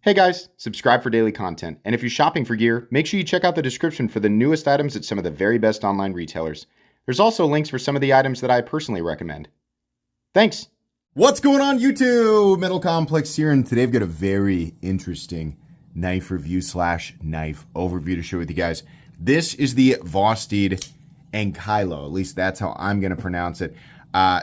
Hey guys, subscribe for daily content. And if you're shopping for gear, make sure you check out the description for the newest items at some of the very best online retailers. There's also links for some of the items that I personally recommend. Thanks! What's going on, YouTube? Metal Complex here, and today I've got a very interesting knife review / knife overview to share with you guys. This is the Vosteed Ankylo, at least that's how I'm going to pronounce it.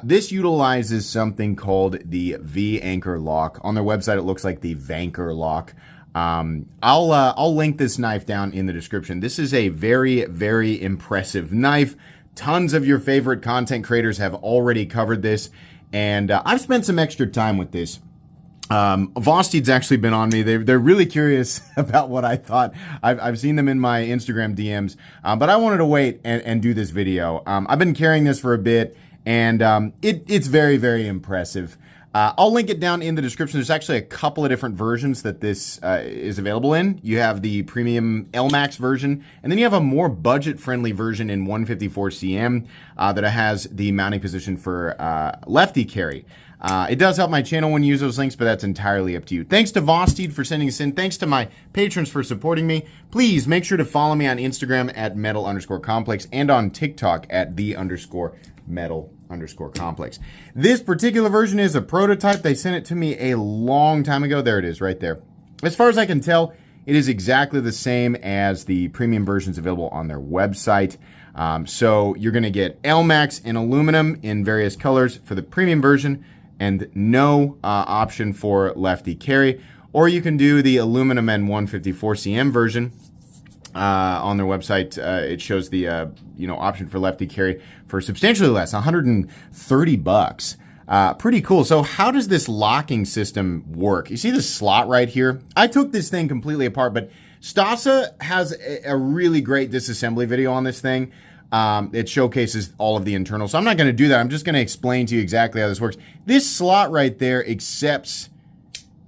This utilizes something called the V-Anchor lock. On their website, it looks like the Vanker lock. I'll link this knife down in the description. This is a very, very impressive knife. Tons of your favorite content creators have already covered this, and I've spent some extra time with this. Vosteed's actually been on me. They're really curious about what I thought. I've seen them in my Instagram DMs, but I wanted to wait and do this video. I've been carrying this for a bit, and it's very, very impressive. I'll link it down in the description. There's actually a couple of different versions that this is available in. You have the premium LMAX version, and then you have a more budget-friendly version in 154 cm that has the mounting position for lefty carry. It does help my channel when you use those links, but that's entirely up to you. Thanks to Vosteed for sending us in. Thanks to my patrons for supporting me. Please make sure to follow me on Instagram at metal_complex and on TikTok at the_metal_complex. This particular version is a prototype. They sent it to me a long time ago. There it is right there. As far as I can tell, it is exactly the same as the premium versions available on their website. So you're going to get LMAX and aluminum in various colors for the premium version, and no option for lefty carry. Or you can do the aluminum and 154 cm version. On their website, it shows the option for lefty carry for substantially less, 130 bucks. Pretty cool. So how does this locking system work? You see this slot right here? I took this thing completely apart, but Stasa has a really great disassembly video on this thing. It showcases all of the internals. So I'm not going to do that. I'm just going to explain to you exactly how this works. This slot right there accepts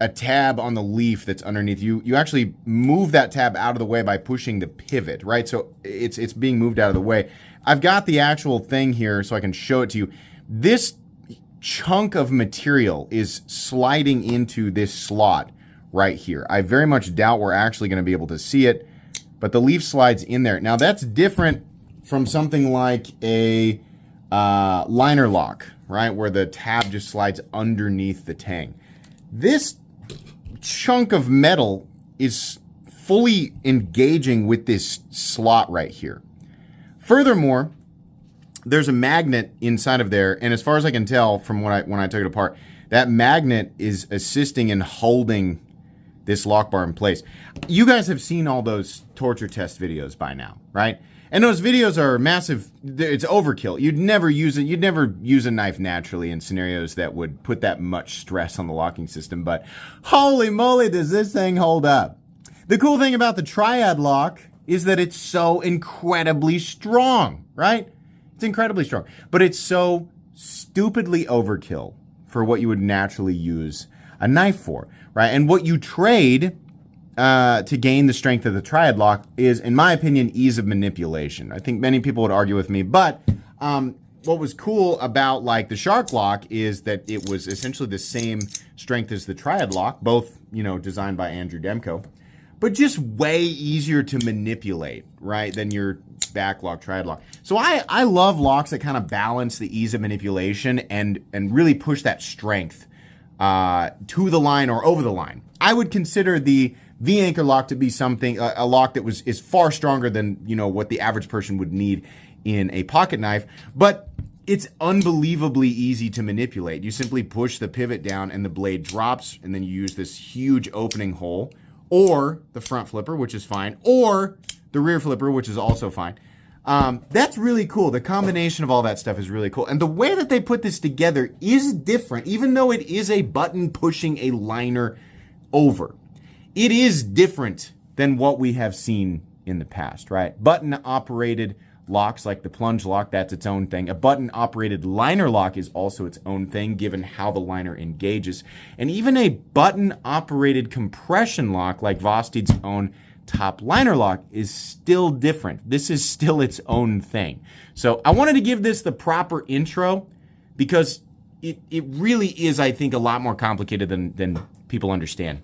a tab on the leaf that's underneath. You actually move that tab out of the way by pushing the pivot, right? So it's being moved out of the way. I've got the actual thing here so I can show it to you. This chunk of material is sliding into this slot right here. I very much doubt we're actually going to be able to see it, but the leaf slides in there. Now that's different from something like a liner lock, right? Where the tab just slides underneath the tang. This chunk of metal is fully engaging with this slot right here. Furthermore, there's a magnet inside of there, and as far as I can tell from when I took it apart, that magnet is assisting in holding this lock bar in place. You guys have seen all those torture test videos by now, right? And those videos are massive. It's overkill. You'd never use it. You'd never use a knife naturally in scenarios that would put that much stress on the locking system. But holy moly, does this thing hold up. The cool thing about the triad lock is that it's so incredibly strong, right? It's incredibly strong. But it's so stupidly overkill for what you would naturally use a knife for, right? And what you trade to gain the strength of the triad lock is, in my opinion, ease of manipulation. I think many people would argue with me, but what was cool about like the shark lock is that it was essentially the same strength as the triad lock, both designed by Andrew Demko, but just way easier to manipulate, right, than your back lock, triad lock. So I love locks that kind of balance the ease of manipulation and really push that strength to the line or over the line. I would consider the V-Anchor lock to be something, a lock that is far stronger than, what the average person would need in a pocket knife, but it's unbelievably easy to manipulate. You simply push the pivot down and the blade drops, and then you use this huge opening hole, or the front flipper, which is fine, or the rear flipper, which is also fine. That's really cool. The combination of all that stuff is really cool. And the way that they put this together is different, even though it is a button pushing a liner over. It is different than what we have seen in the past, right? Button-operated locks like the plunge lock, that's its own thing. A button-operated liner lock is also its own thing, given how the liner engages. And even a button-operated compression lock like Vosteed's own top liner lock is still different. This is still its own thing. So I wanted to give this the proper intro because it really is, I think, a lot more complicated than people understand.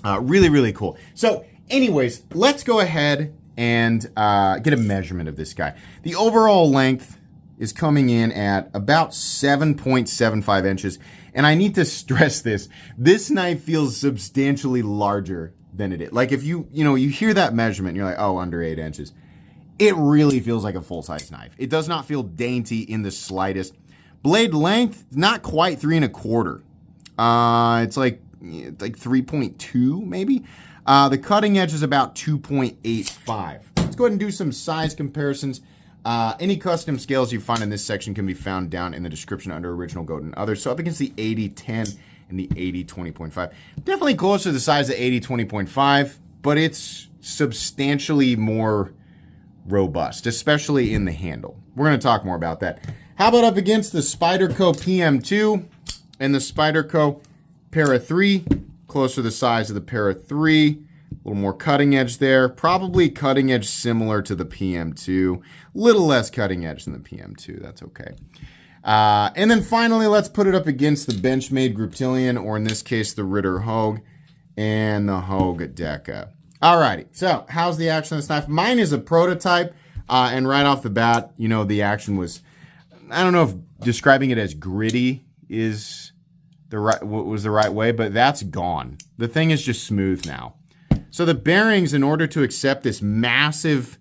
Really, really cool. So anyways, let's go ahead and get a measurement of this guy. The overall length is coming in at about 7.75 inches. And I need to stress this. This knife feels substantially larger than it is. Like if you hear that measurement, and you're like, oh, under 8 inches. It really feels like a full-size knife. It does not feel dainty in the slightest. Blade length, not quite 3.25. It's like 3.2 maybe. The cutting edge is about 2.85. Let's go ahead and do some size comparisons. Any custom scales you find in this section can be found down in the description under original goat and others. So up against the 80-10 and the 80-20.5. Definitely closer to the size of 80-20.5, but it's substantially more robust, especially in the handle. We're going to talk more about that. How about up against the Spyderco PM2 and the Spyderco Para 3? Closer to the size of the Para 3. A little more cutting edge there. Probably cutting edge similar to the PM2. Little less cutting edge than the PM2. That's okay. And then finally, let's put it up against the Benchmade Griptilian, or in this case, the Ritter Hogue and the Hogue Deca. Alrighty, so how's the action on this knife? Mine is a prototype, and right off the bat, the action was, I don't know if describing it as gritty is the right way, but that's gone. The thing is just smooth now. So the bearings, in order to accept this massive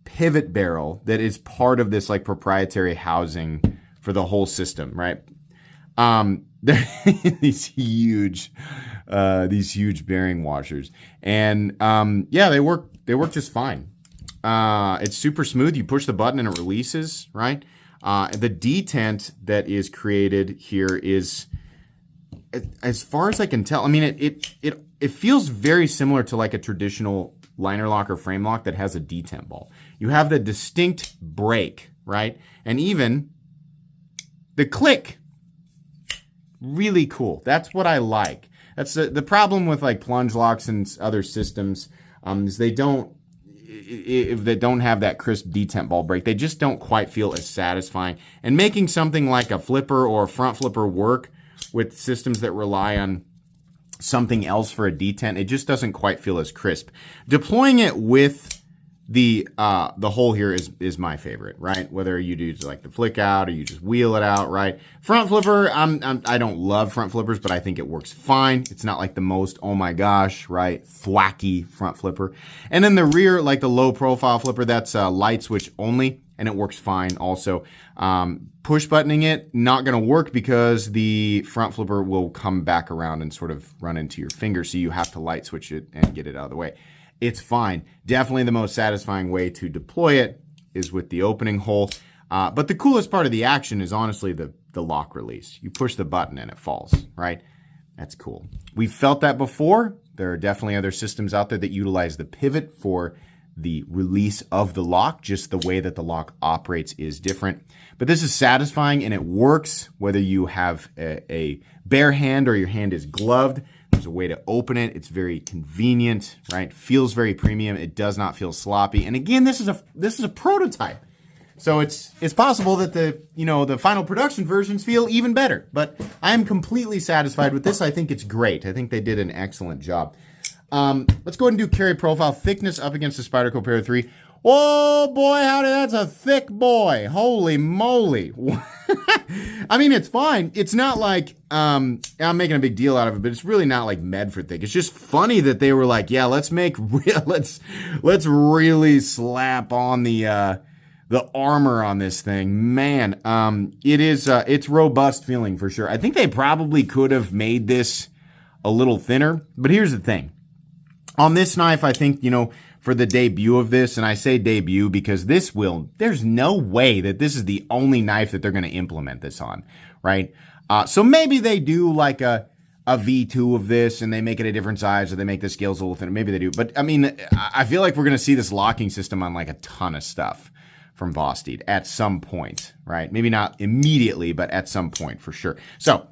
pivot barrel that is part of this like proprietary housing for the whole system, right? These huge bearing washers, and yeah, they work just fine. It's super smooth. You push the button and it releases, right? The detent that is created here is, as far as I can tell, I mean, it feels very similar to like a traditional liner lock or frame lock that has a detent ball. You have the distinct break, right? And even the click, really cool. That's what I like. That's the problem with like plunge locks and other systems, is if they don't have that crisp detent ball break, they just don't quite feel as satisfying. And making something like a flipper or a front flipper work with systems that rely on something else for a detent, it just doesn't quite feel as crisp. Deploying it with the hole here is my favorite, right? Whether you do like the flick out or you just wheel it out, right? Front flipper, I don't love front flippers, but I think it works fine. It's not like the most, oh my gosh, right? Thwacky front flipper. And then the rear, like the low profile flipper, that's light switch only, and it works fine also. Push buttoning it, not gonna work because the front flipper will come back around and sort of run into your finger, so you have to light switch it and get it out of the way. It's fine. Definitely the most satisfying way to deploy it is with the opening hole. But the coolest part of the action is honestly the lock release. You push the button and it falls, right? That's cool. We've felt that before. There are definitely other systems out there that utilize the pivot for the release of the lock. Just the way that the lock operates is different. But this is satisfying and it works whether you have a bare hand or your hand is gloved. There's a way to open it. It's very convenient, right? Feels very premium. It does not feel sloppy. And again, this is a prototype. So it's possible that the final production versions feel even better. But I am completely satisfied with this. I think it's great. I think they did an excellent job. Let's go ahead and do carry profile thickness up against the Spyderco Para 3. Oh boy, howdy, that's a thick boy. Holy moly. I mean, it's fine. It's not like, I'm making a big deal out of it, but it's really not like Medford thick. It's just funny that they were like, yeah, let's really slap on the armor on this thing. Man, it's robust feeling for sure. I think they probably could have made this a little thinner, but here's the thing. On this knife, I think, for the debut of this, and I say debut because there's no way that this is the only knife that they're going to implement this on, right? So maybe they do like a V2 of this and they make it a different size, or they make the scales a little thinner. Maybe they do. But I mean, I feel like we're going to see this locking system on like a ton of stuff from Vosteed at some point, right? Maybe not immediately, but at some point for sure. So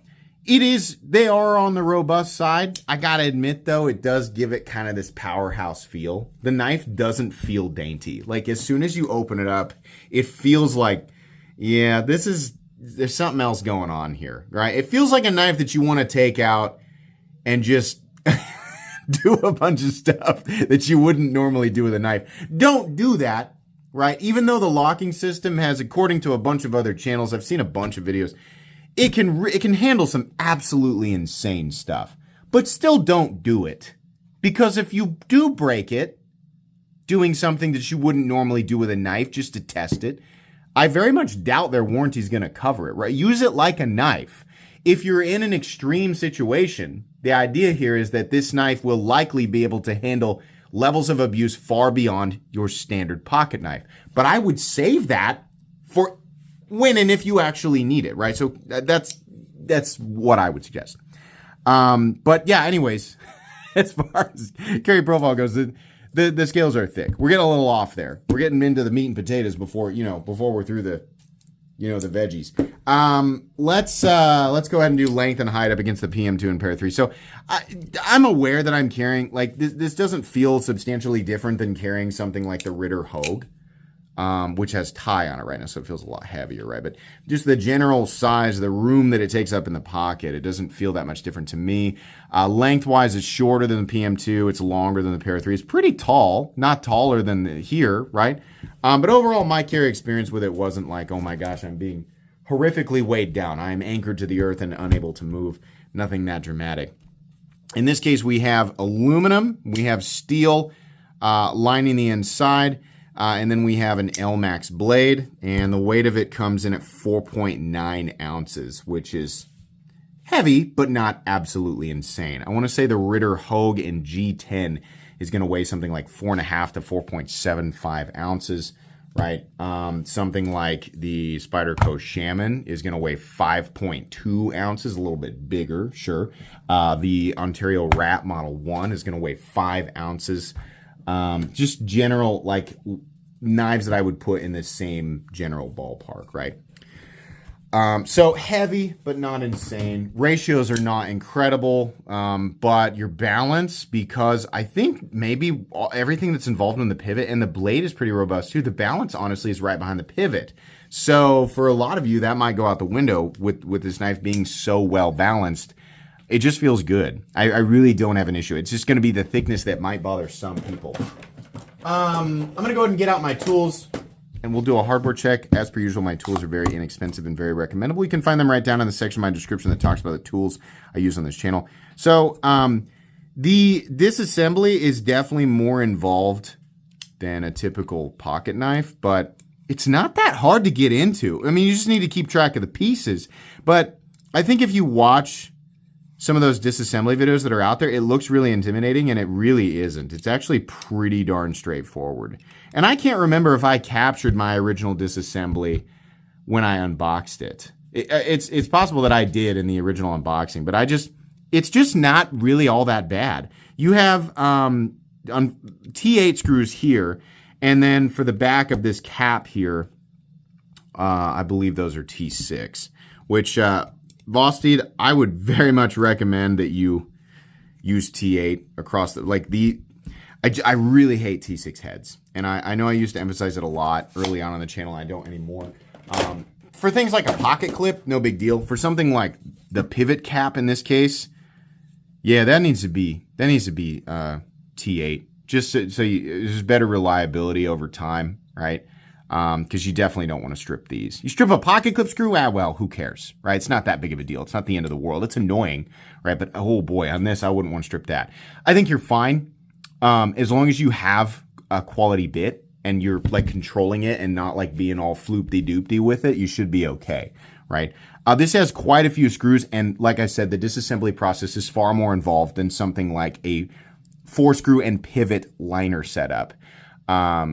they are on the robust side. I gotta admit though, it does give it kind of this powerhouse feel. The knife doesn't feel dainty. Like as soon as you open it up, it feels like, yeah, there's something else going on here, right? It feels like a knife that you want to take out and just do a bunch of stuff that you wouldn't normally do with a knife. Don't do that, right? Even though the locking system has, according to a bunch of other channels, I've seen a bunch of videos, it can handle some absolutely insane stuff. But still don't do it. Because if you do break it, doing something that you wouldn't normally do with a knife just to test it, I very much doubt their warranty is going to cover it, right? Use it like a knife. If you're in an extreme situation, the idea here is that this knife will likely be able to handle levels of abuse far beyond your standard pocket knife. But I would save that for when and if you actually need it, right? So that's what I would suggest. But yeah, anyways, as far as carry profile goes, the scales are thick. We're getting a little off there. We're getting into the meat and potatoes before we're through the veggies. Let's go ahead and do length and height up against the PM2 and Para 3. So I'm aware that I'm carrying, like, this doesn't feel substantially different than carrying something like the Ritter Hogue, which has tie on it right now, so it feels a lot heavier, right? But just the general size, the room that it takes up in the pocket, it doesn't feel that much different to me. Lengthwise, it's shorter than the PM2. It's longer than the Para 3. It's pretty tall, not taller than here, right? But overall, my carry experience with it wasn't like, oh my gosh, I'm being horrifically weighed down. I am anchored to the earth and unable to move. Nothing that dramatic. In this case, we have aluminum. We have steel lining the inside. And then we have an LMAX blade, and the weight of it comes in at 4.9 ounces, which is heavy, but not absolutely insane. I want to say the Ritter Hogue in G10 is going to weigh something like 4.5 to 4.75 ounces, right? Something like the Spyderco Shaman is going to weigh 5.2 ounces, a little bit bigger, sure. The Ontario Rat Model 1 is going to weigh 5 ounces. Just general, like, knives that I would put in the same general ballpark, right? So heavy, but not insane. Ratios are not incredible, but your balance, because I think maybe everything that's involved in the pivot, and the blade is pretty robust too. The balance, honestly, is right behind the pivot. So for a lot of you, that might go out the window with this knife being so well balanced. It just feels good. I really don't have an issue. It's just going to be the thickness that might bother some people. I'm going to go ahead and get out my tools, and we'll do a hardware check. As per usual, my tools are very inexpensive and very recommendable. You can find them right down in the section of my description that talks about the tools I use on this channel. So the disassembly is definitely more involved than a typical pocket knife, but it's not that hard to get into. I mean, you just need to keep track of the pieces. But I think if you watch some of those disassembly videos that are out there, it looks really intimidating, and it really isn't. It's actually pretty darn straightforward. And I can't remember if I captured my original disassembly when I unboxed it. It's possible that I did in the original unboxing, but it's just not really all that bad. You have T8 screws here, and then for the back of this cap here, I believe those are T6, which Vosteed, I would very much recommend that you use T8 across the, I really hate T6 heads. And I know I used to emphasize it a lot early on the channel. I don't anymore. For things like a pocket clip, no big deal. For something like the pivot cap in this case, yeah, that needs to be T8. Just so there's better reliability over time, right? Because you definitely don't want to strip these. You strip a pocket clip screw, well, who cares, right? It's not that big of a deal. It's not the end of the world. It's annoying, right? But oh boy, on this, I wouldn't want to strip that. I think you're fine as long as you have a quality bit and you're like controlling it and not like being all floopty-doopty with it. You should be okay, right? This has quite a few screws, and like I said, the disassembly process is far more involved than something like a 4-screw and pivot liner setup.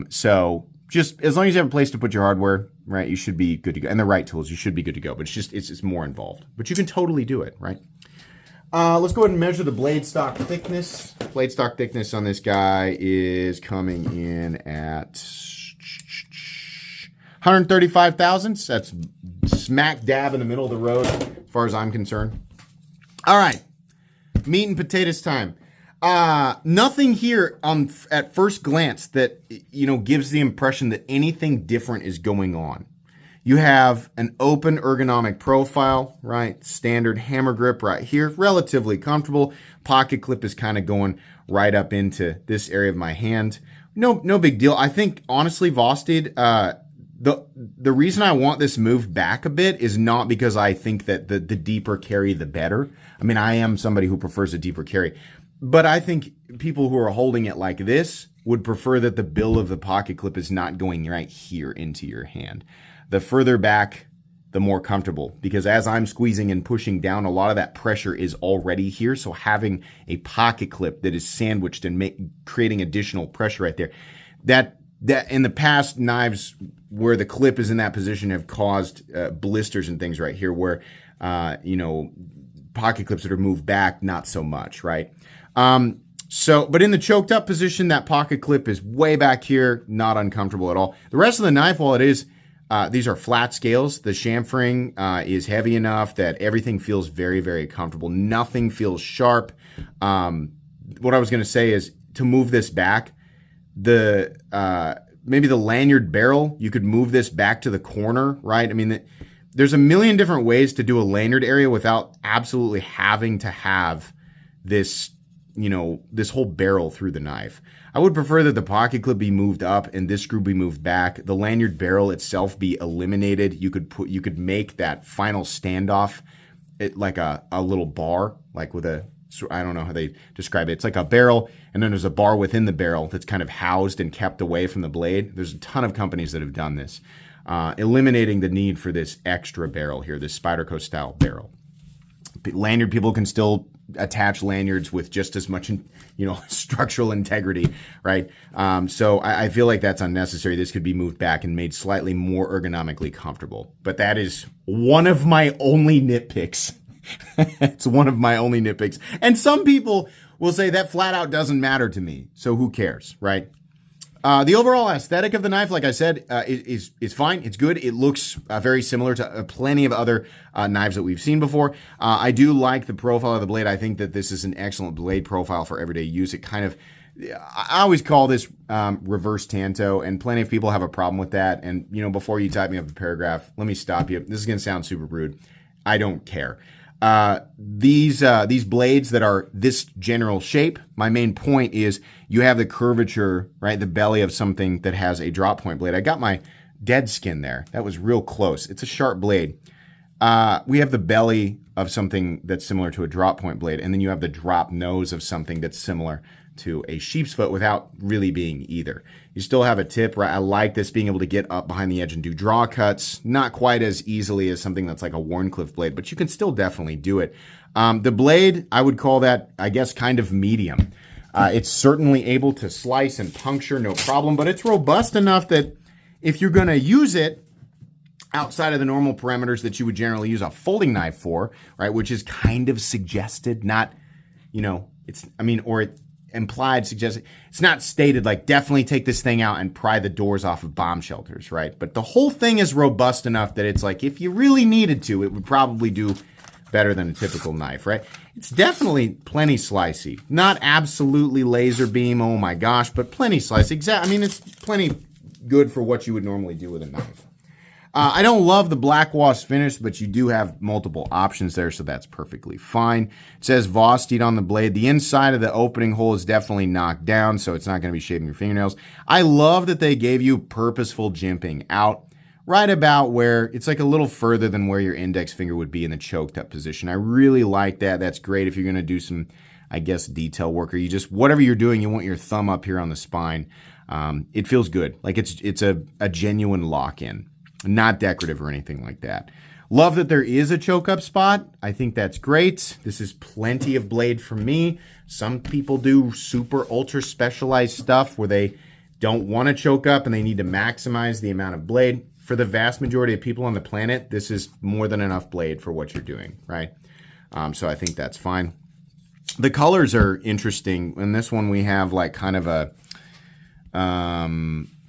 So just as long as you have a place to put your hardware, right, you should be good to go. And the right tools, you should be good to go. But it's more involved. But you can totally do it, right? Let's go ahead and measure the blade stock thickness. Blade stock thickness on this guy is coming in at 135 thousandths. That's smack dab in the middle of the road as far as I'm concerned. All right, meat and potatoes time. Nothing here at first glance that, gives the impression that anything different is going on. You have an open ergonomic profile, right? Standard hammer grip right here, relatively comfortable. Pocket clip is kind of going right up into this area of my hand. No big deal. I think honestly, Vosteed, the reason I want this moved back a bit is not because I think that the deeper carry, the better. I mean, I am somebody who prefers a deeper carry, but I think people who are holding it like this would prefer that the bill of the pocket clip is not going right here into your hand. The further back, the more comfortable, because as I'm squeezing and pushing down, a lot of that pressure is already here. So having a pocket clip that is sandwiched and creating additional pressure right there, that in the past, knives where the clip is in that position have caused blisters and things right here where, pocket clips that are moved back, not so much, right? But in the choked up position, that pocket clip is way back here, not uncomfortable at all. The rest of the knife, while it is, these are flat scales. The chamfering is heavy enough that everything feels very, very comfortable. Nothing feels sharp. What I was going to say is to move this back, maybe the lanyard barrel, you could move this back to the corner, right? I mean, there's a million different ways to do a lanyard area without absolutely having to have this, this whole barrel through the knife. I would prefer that the pocket clip be moved up and this screw be moved back. The lanyard barrel itself be eliminated. You could make that final standoff like a little bar, like with I don't know how they describe it. It's like a barrel, and then there's a bar within the barrel that's kind of housed and kept away from the blade. There's a ton of companies that have done this, eliminating the need for this extra barrel here, this Spyderco style barrel. Lanyard people can still attach lanyards with just as much, structural integrity, right? So I feel like that's unnecessary. This could be moved back and made slightly more ergonomically comfortable. But that is one of my only nitpicks. It's one of my only nitpicks. And some people will say that flat out doesn't matter to me. So who cares, right? The overall aesthetic of the knife, like I said, is fine. It's good. It looks very similar to plenty of other knives that we've seen before. I do like the profile of the blade. I think that this is an excellent blade profile for everyday use. It kind of, I always call this reverse tanto, and plenty of people have a problem with that. And, before you type me up a paragraph, let me stop you. This is going to sound super rude. I don't care. These blades that are this general shape, my main point is you have the curvature, right? The belly of something that has a drop point blade. I got my dead skin there. That was real close. It's a sharp blade. We have the belly of something that's similar to a drop point blade, and then you have the drop nose of something that's similar to a sheep's foot without really being either. You still have a tip, right? I like this being able to get up behind the edge and do draw cuts. Not quite as easily as something that's like a Warncliffe blade, but you can still definitely do it. The blade, I would call that, I guess, kind of medium. It's certainly able to slice and puncture, no problem, but it's robust enough that if you're going to use it outside of the normal parameters that you would generally use a folding knife for, right, which is kind of suggested, not, implied suggested. It's not stated like definitely take this thing out and pry the doors off of bomb shelters, right? But the whole thing is robust enough that it's like if you really needed to, it would probably do better than a typical knife, right? It's definitely plenty slicey. Not absolutely laser beam, oh my gosh, but plenty slicey. It's plenty good for what you would normally do with a knife. I don't love the black wash finish, but you do have multiple options there, so that's perfectly fine. It says Vosteed on the blade. The inside of the opening hole is definitely knocked down, so it's not going to be shaving your fingernails. I love that they gave you purposeful jimping out right about where it's like a little further than where your index finger would be in the choked up position. I really like that. That's great if you're going to do some, I guess, detail work, or you just, whatever you're doing, you want your thumb up here on the spine. It feels good. Like it's a genuine lock-in. Not decorative or anything like that. Love that there is a choke up spot. I think that's great. This is plenty of blade for me. Some people do super ultra specialized stuff where they don't want to choke up and they need to maximize the amount of blade. For the vast majority of people on the planet, this is more than enough blade for what you're doing, right? So I think that's fine. The colors are interesting. In this one, we have like kind of a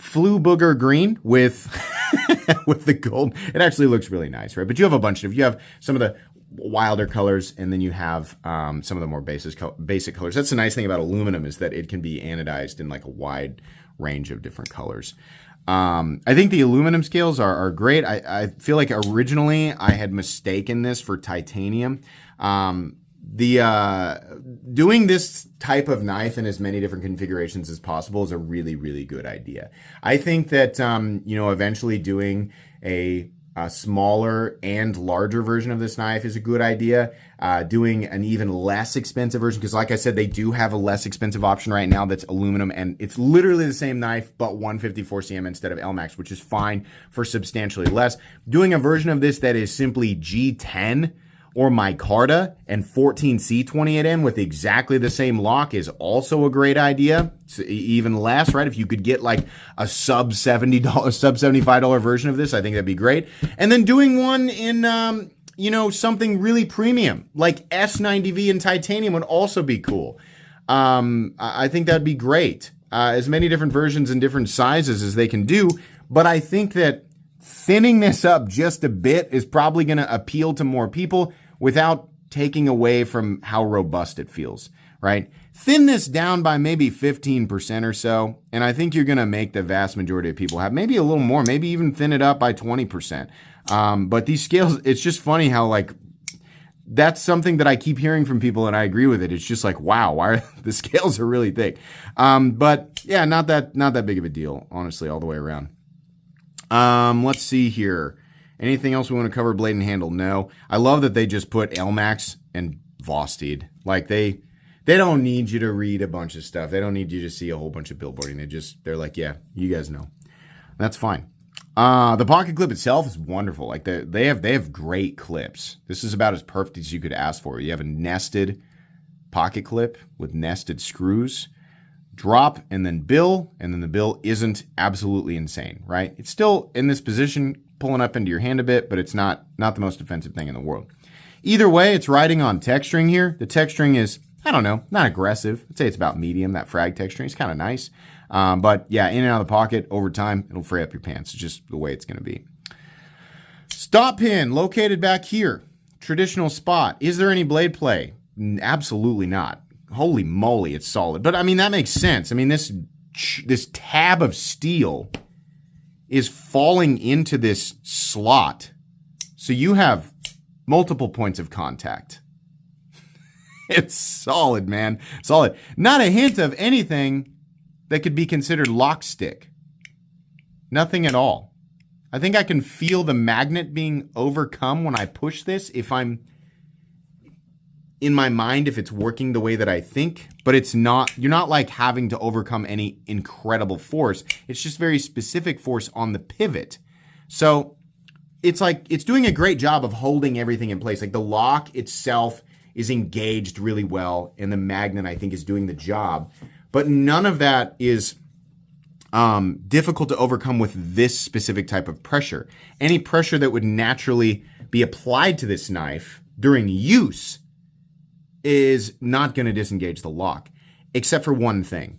flu booger green with with the gold. It actually looks really nice, right? But you have some of the wilder colors, and then you have some of the more basic colors. That's the nice thing about aluminum, is that it can be anodized in like a wide range of different colors. I think the aluminum scales are great. I feel like originally I had mistaken this for titanium. Doing this type of knife in as many different configurations as possible is a really, really good idea. I think that, eventually doing a smaller and larger version of this knife is a good idea. Doing an even less expensive version, because like I said, they do have a less expensive option right now that's aluminum, and it's literally the same knife, but 154 cm instead of LMAX, which is fine for substantially less. Doing a version of this that is simply G10 or micarta and 14C28N with exactly the same lock is also a great idea. It's even less, right? If you could get like a sub $70, sub $75 version of this, I think that'd be great. And then doing one in, something really premium like S90V in titanium would also be cool. I think that'd be great. As many different versions and different sizes as they can do. But I think that thinning this up just a bit is probably going to appeal to more people without taking away from how robust it feels, right? Thin this down by maybe 15% or so, and I think you're going to make the vast majority of people have maybe a little more, maybe even thin it up by 20%. But these scales, it's just funny how that's something that I keep hearing from people, and I agree with it. It's just like, wow, why the scales are really thick. But yeah, not that big of a deal, honestly, all the way around. Let's see here. Anything else we want to cover? Blade and handle? No. I love that they just put LMAX and Vosteed. Like they don't need you to read a bunch of stuff. They don't need you to see a whole bunch of billboarding. They're like, yeah, you guys know. That's fine. The pocket clip itself is wonderful. Like they have great clips. This is about as perfect as you could ask for. You have a nested pocket clip with nested screws. Drop and then bill, and then the bill isn't absolutely insane, right? It's still in this position, pulling up into your hand a bit, but it's not the most offensive thing in the world. Either way, it's riding on texturing here. The texturing is, I don't know, not aggressive. I'd say it's about medium. That frag texturing is kind of nice. But yeah, in and out of the pocket over time, it'll fray up your pants. It's just the way it's going to be. Stop pin located back here. Traditional spot. Is there any blade play? Absolutely not. Holy moly, it's solid. But I mean, that makes sense. I mean, this tab of steel is falling into this slot. So you have multiple points of contact. It's solid, man. Solid. Not a hint of anything that could be considered lock stick. Nothing at all. I think I can feel the magnet being overcome when I push this if I'm in my mind, if it's working the way that I think, but it's not. You're not like having to overcome any incredible force. It's just very specific force on the pivot. So it's like it's doing a great job of holding everything in place. Like the lock itself is engaged really well, and the magnet, I think, is doing the job. But none of that is difficult to overcome with this specific type of pressure. Any pressure that would naturally be applied to this knife during use is not going to disengage the lock, except for one thing.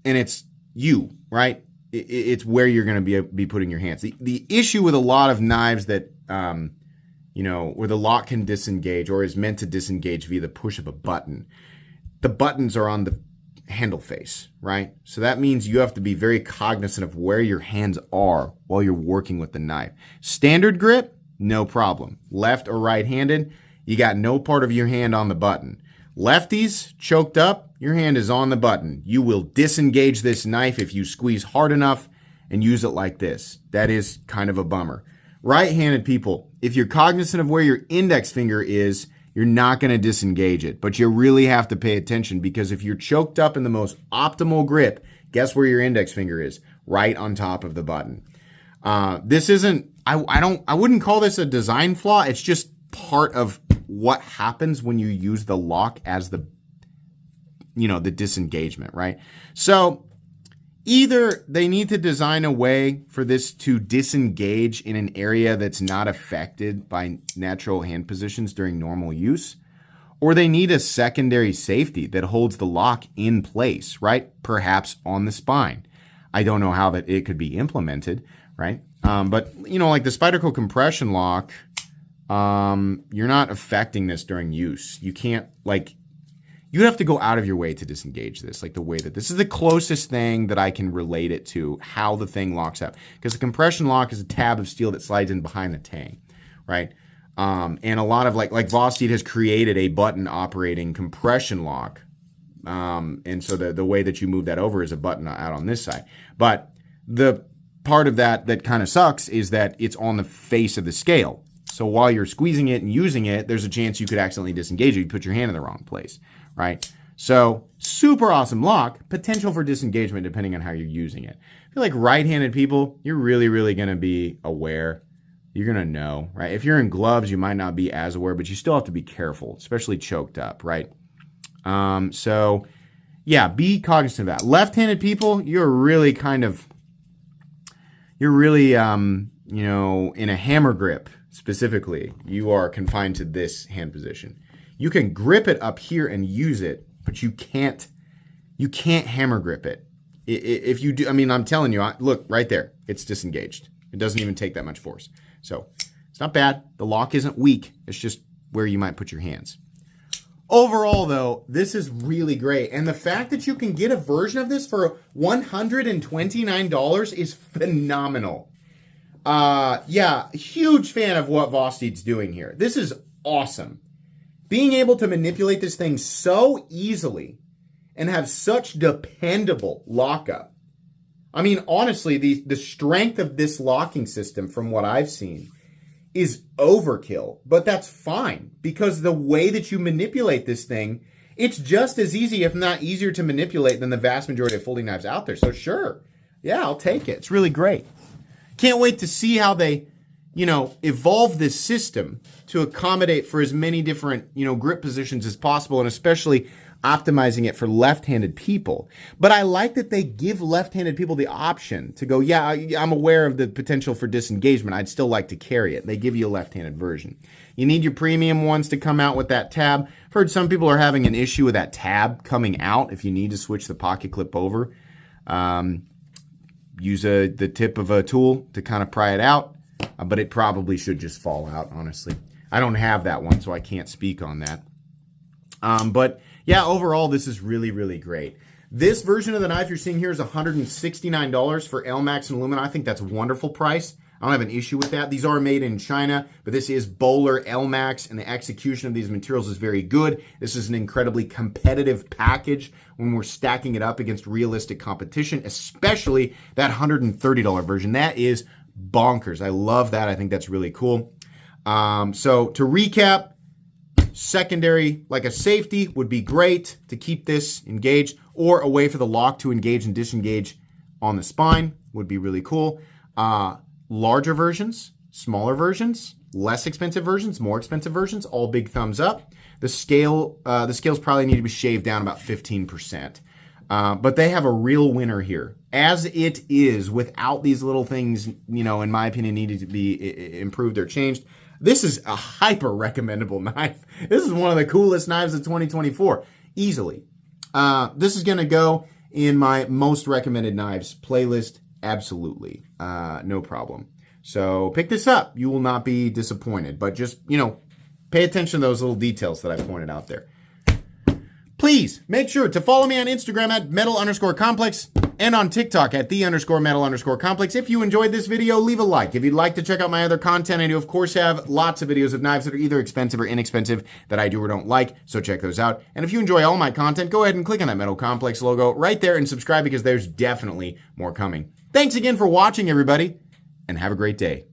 And it's you, right? It's where you're going to be putting your hands. The issue with a lot of knives that, where the lock can disengage or is meant to disengage via the push of a button, the buttons are on the handle face, right? So that means you have to be very cognizant of where your hands are while you're working with the knife. Standard grip, no problem. Left or right-handed, you got no part of your hand on the button. Lefties, choked up, your hand is on the button. You will disengage this knife if you squeeze hard enough and use it like this. That is kind of a bummer. Right-handed people, if you're cognizant of where your index finger is, you're not going to disengage it. But you really have to pay attention, because if you're choked up in the most optimal grip, guess where your index finger is? Right on top of the button. This isn't, I wouldn't call this a design flaw. It's just part of what happens when you use the lock as the disengagement, right? So either they need to design a way for this to disengage in an area that's not affected by natural hand positions during normal use, or they need a secondary safety that holds the lock in place, right? Perhaps on the spine. I don't know how that it could be implemented, right? But like the Spyderco compression lock, you're not affecting this during use. You can't you have to go out of your way to disengage this, like the way that this is the closest thing that I can relate it to how the thing locks up. Because the compression lock is a tab of steel that slides in behind the tang, right? And a lot of like Vosteed has created a button operating compression lock. And so the way that you move that over is a button out on this side. But the part of that kind of sucks is that it's on the face of the scale. So while you're squeezing it and using it, there's a chance you could accidentally disengage it. You put your hand in the wrong place, right? So super awesome lock, potential for disengagement depending on how you're using it. I feel like right-handed people, you're really, really going to be aware. You're going to know, right? If you're in gloves, you might not be as aware, but you still have to be careful, especially choked up, right? So yeah, be cognizant of that. Left-handed people, you're really, you know, in a hammer grip specifically, you are confined to this hand position. You can grip it up here and use it, but you can't hammer grip it. If you do, I mean, I'm telling you, look right there, it's disengaged. It doesn't even take that much force. So it's not bad. The lock isn't weak. It's just where you might put your hands. Overall, though, this is really great. And the fact that you can get a version of this for $129 is phenomenal. Yeah, huge fan of what Vosteed's doing here. This is awesome. Being able to manipulate this thing so easily and have such dependable lockup. I mean, honestly, the strength of this locking system from what I've seen is overkill, but that's fine because the way that you manipulate this thing, it's just as easy, if not easier to manipulate than the vast majority of folding knives out there. So sure, yeah, I'll take it. It's really great. Can't wait to see how they, you know, evolve this system to accommodate for as many different, you know, grip positions as possible, and especially optimizing it for left-handed people. But I like that they give left-handed people the option to go, yeah, I'm aware of the potential for disengagement. I'd still like to carry it. They give you a left-handed version. You need your premium ones to come out with that tab. I've heard some people are having an issue with that tab coming out if you need to switch the pocket clip over. Use the tip of a tool to kind of pry it out, but it probably should just fall out, honestly. I don't have that one, so I can't speak on that. But yeah, overall, this is really, really great. This version of the knife you're seeing here is $169 for Elmax and aluminum. I think that's a wonderful price. I don't have an issue with that. These are made in China, but this is Bowler Elmax, and the execution of these materials is very good. This is an incredibly competitive package when we're stacking it up against realistic competition, especially that $130 version. That is bonkers. I love that. I think that's really cool. So to recap, secondary, like a safety, would be great to keep this engaged, or a way for the lock to engage and disengage on the spine would be really cool. Larger versions, smaller versions, less expensive versions, more expensive versions, all big thumbs up. The scales probably need to be shaved down about 15%. But they have a real winner here. As it is, without these little things, you know, in my opinion, needed to be improved or changed. This is a hyper recommendable knife. This is one of the coolest knives of 2024, easily. This is going to go in my most recommended knives playlist, absolutely, no problem. So pick this up. You will not be disappointed, but just, you know, pay attention to those little details that I pointed out there. Please make sure to follow me on Instagram at metal_complex and on TikTok at _metal_complex. If you enjoyed this video, leave a like. If you'd like to check out my other content, I do, of course, have lots of videos of knives that are either expensive or inexpensive that I do or don't like, so check those out. And if you enjoy all my content, go ahead and click on that Metal Complex logo right there and subscribe, because there's definitely more coming. Thanks again for watching, everybody, and have a great day.